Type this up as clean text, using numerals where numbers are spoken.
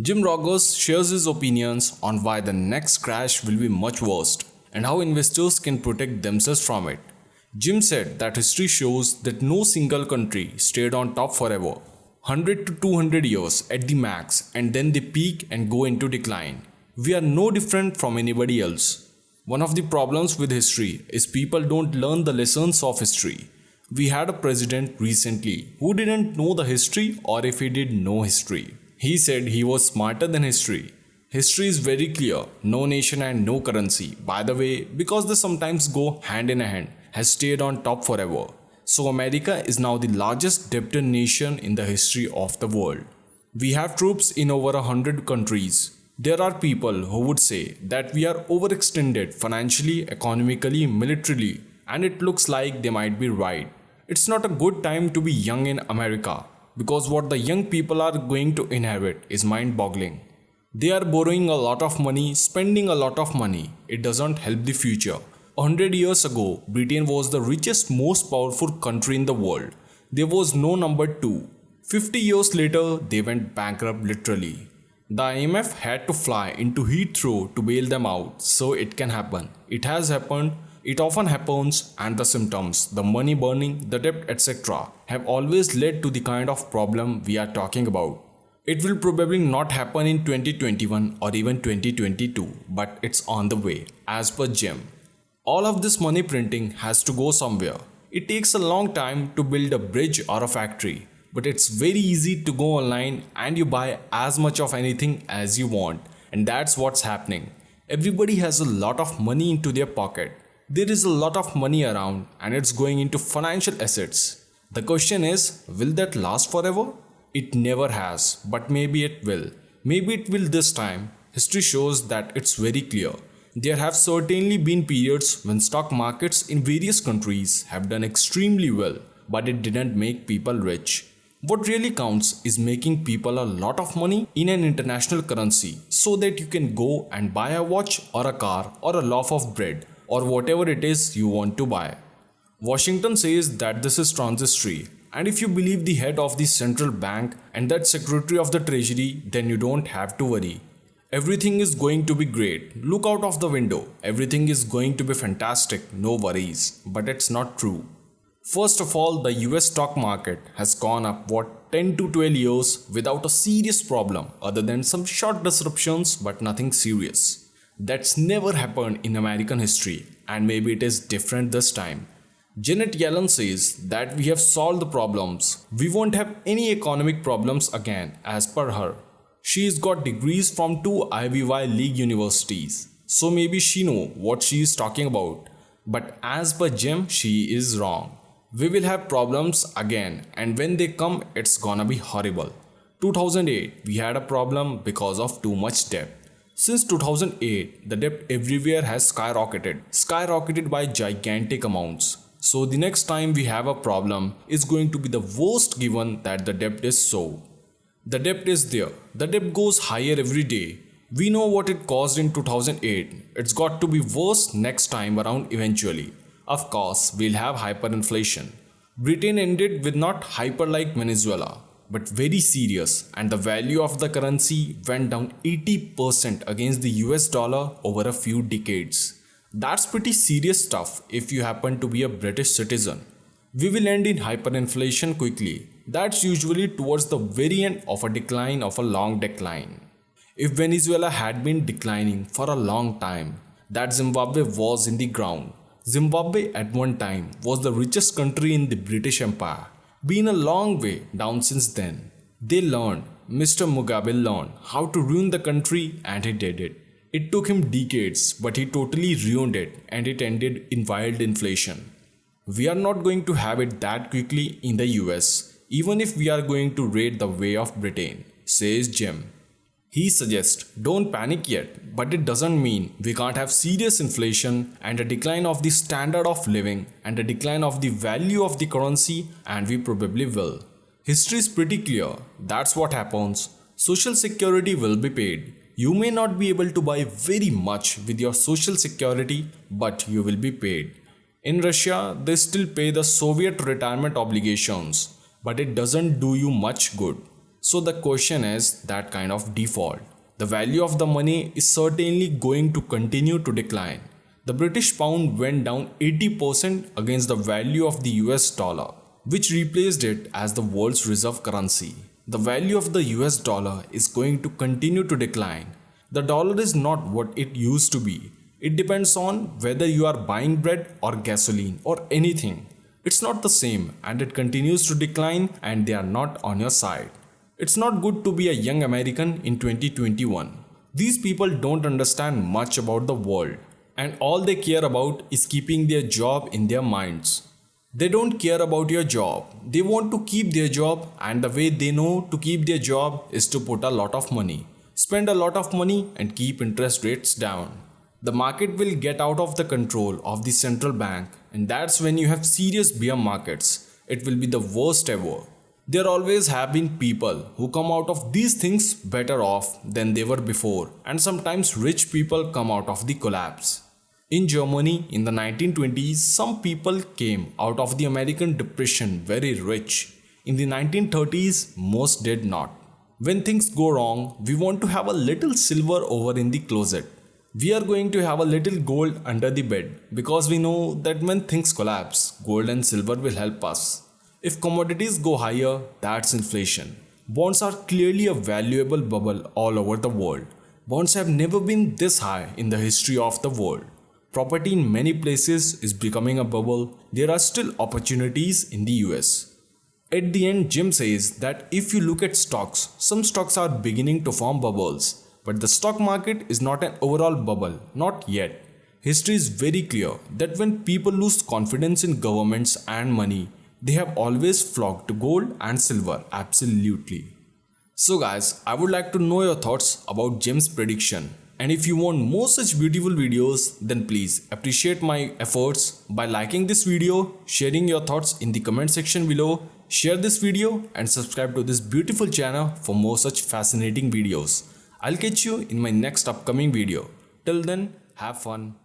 Jim Rogers shares his opinions on why the next crash will be much worse and how investors can protect themselves from it. Jim said that history shows that no single country stayed on top forever, 100 to 200 years at the max, and then they peak and go into decline. We are no different from anybody else. One of the problems with history is people don't learn the lessons of history. We had a president recently who didn't know the history, or if he did know history, he said he was smarter than history. History is very clear: no nation and no currency, by the way, because they sometimes go hand in hand, has stayed on top forever. So, America is now the largest debtor nation in the history of the world. We have troops in over 100 countries. There are people who would say that we are overextended financially, economically, militarily, and it looks like they might be right. It's not a good time to be young in America because what the young people are going to inherit is mind boggling. They are borrowing a lot of money, spending a lot of money. It doesn't help the future. 100 years ago, Britain was the richest, most powerful country in the world. There was no number two. 50 years later, they went bankrupt literally. The IMF had to fly into Heathrow to bail them out, so it can happen. It has happened, it often happens, and the symptoms, the money burning, the debt, etc., have always led to the kind of problem we are talking about. It will probably not happen in 2021 or even 2022, but it's on the way, as per Jim. All of this money printing has to go somewhere. It takes a long time to build a bridge or a factory, but it's very easy to go online and you buy as much of anything as you want, and that's what's happening. Everybody has a lot of money into their pocket. There is a lot of money around and it's going into financial assets. The question is, will that last forever? It never has, but maybe it will. Maybe it will this time. History shows that it's very clear. There have certainly been periods when stock markets in various countries have done extremely well, but it didn't make people rich. What really counts is making people a lot of money in an international currency so that you can go and buy a watch or a car or a loaf of bread or whatever it is you want to buy. Washington says that this is transitory, and if you believe the head of the central bank and that secretary of the treasury, then you don't have to worry. Everything is going to be great. Look out of the window. Everything is going to be fantastic. No worries. But it's not true. First of all, the US stock market has gone up 10 to 12 years without a serious problem other than some short disruptions, but nothing serious. That's never happened in American history, and maybe it is different this time. Janet Yellen says that we have solved the problems. We won't have any economic problems again, as per her. She's got degrees from two Ivy League universities, so maybe she knows what she is talking about. But as per Jim, she is wrong. We will have problems again, and when they come, it's gonna be horrible. 2008, we had a problem because of too much debt. Since 2008, the debt everywhere has skyrocketed by gigantic amounts. So the next time we have a problem is going to be the worst given that the debt is so. The debt is there. The debt goes higher every day. We know what it caused in 2008. It's got to be worse next time around eventually. Of course, we'll have hyperinflation. Britain ended with not hyper like Venezuela, but very serious, and the value of the currency went down 80% against the US dollar over a few decades. That's pretty serious stuff if you happen to be a British citizen. We will end in hyperinflation quickly. That's usually towards the very end of a decline of a long decline. If Venezuela had been declining for a long time, that Zimbabwe was in the ground. Zimbabwe at one time was the richest country in the British Empire. Been a long way down since then. They learned, Mr. Mugabe learned how to ruin the country, and he did it. It took him decades, but he totally ruined it, and it ended in wild inflation. We are not going to have it that quickly in the US, even if we are going to rate the way of Britain, says Jim. He suggests don't panic yet, but it doesn't mean we can't have serious inflation and a decline of the standard of living and a decline of the value of the currency, and we probably will. History is pretty clear. That's what happens. Social security will be paid. You may not be able to buy very much with your social security, but you will be paid. In Russia, they still pay the Soviet retirement obligations, but it doesn't do you much good. So the question is that kind of default. The value of the money is certainly going to continue to decline. The British pound went down 80% against the value of the US dollar, which replaced it as the world's reserve currency. The value of the US dollar is going to continue to decline. The dollar is not what it used to be. It depends on whether you are buying bread or gasoline or anything. It's not the same and it continues to decline and they are not on your side. It's not good to be a young American in 2021. These people don't understand much about the world and all they care about is keeping their job in their minds. They don't care about your job. They want to keep their job and the way they know to keep their job is to put a lot of money, spend a lot of money and keep interest rates down. The market will get out of the control of the central bank and that's when you have serious bear markets. It will be the worst ever. There always have been people who come out of these things better off than they were before and sometimes rich people come out of the collapse. In Germany in the 1920s, some people came out of the American Depression very rich. In the 1930s, most did not. When things go wrong, we want to have a little silver over in the closet. We are going to have a little gold under the bed because we know that when things collapse, gold and silver will help us. If commodities go higher, that's inflation. Bonds are clearly a valuable bubble all over the world. Bonds have never been this high in the history of the world. Property in many places is becoming a bubble. There are still opportunities in the US. At the end, Jim says that if you look at stocks, some stocks are beginning to form bubbles. But the stock market is not an overall bubble, not yet. History is very clear that when people lose confidence in governments and money, they have always flocked to gold and silver, absolutely. So guys, I would like to know your thoughts about Jim's prediction. And if you want more such beautiful videos, then please appreciate my efforts by liking this video, sharing your thoughts in the comment section below, share this video and subscribe to this beautiful channel for more such fascinating videos. I'll catch you in my next upcoming video. Till then, have fun.